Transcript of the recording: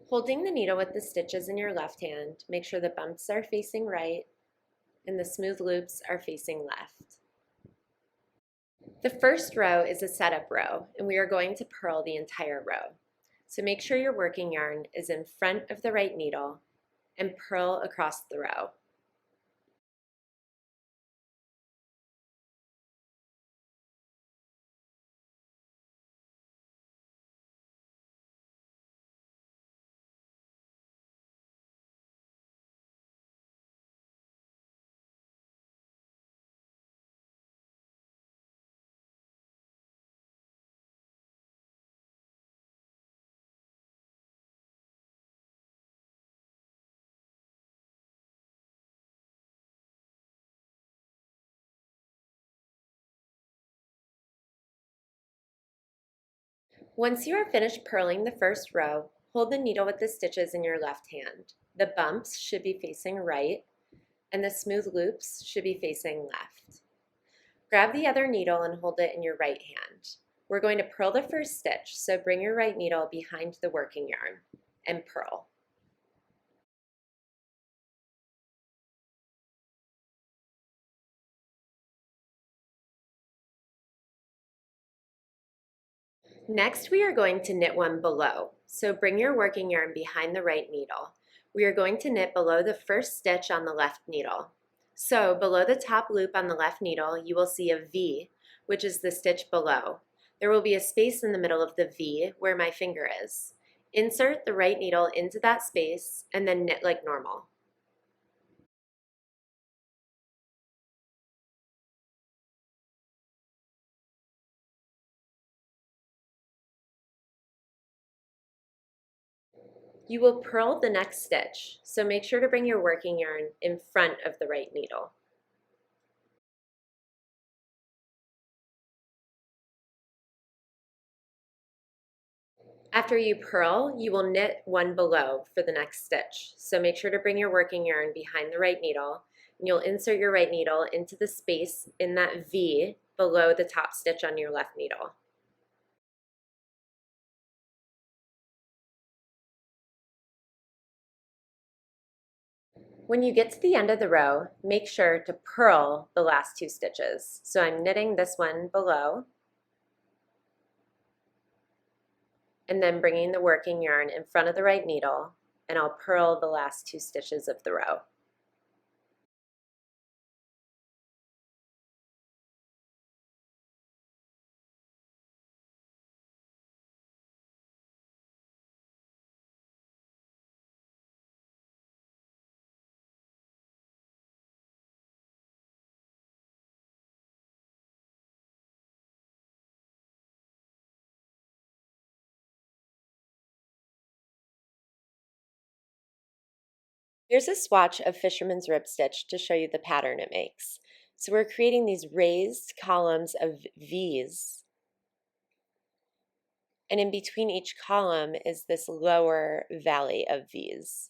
Holding the needle with the stitches in your left hand, make sure the bumps are facing right and the smooth loops are facing left. The first row is a setup row, and we are going to purl the entire row. So make sure your working yarn is in front of the right needle and purl across the row. Once you are finished purling the first row, hold the needle with the stitches in your left hand. The bumps should be facing right, and the smooth loops should be facing left. Grab the other needle and hold it in your right hand. We're going to purl the first stitch, so bring your right needle behind the working yarn and purl. Next, we are going to knit one below. So bring your working yarn behind the right needle. We are going to knit below the first stitch on the left needle. So below the top loop on the left needle, you will see a V, which is the stitch below. There will be a space in the middle of the V where my finger is. Insert the right needle into that space and then knit like normal. You will purl the next stitch, so make sure to bring your working yarn in front of the right needle. After you purl, you will knit one below for the next stitch. So make sure to bring your working yarn behind the right needle, and you'll insert your right needle into the space in that V below the top stitch on your left needle. When you get to the end of the row, make sure to purl the last two stitches. So I'm knitting this one below, and then bringing the working yarn in front of the right needle, and I'll purl the last two stitches of the row. Here's a swatch of Fisherman's rib stitch to show you the pattern it makes. So we're creating these raised columns of V's, and in between each column is this lower valley of V's.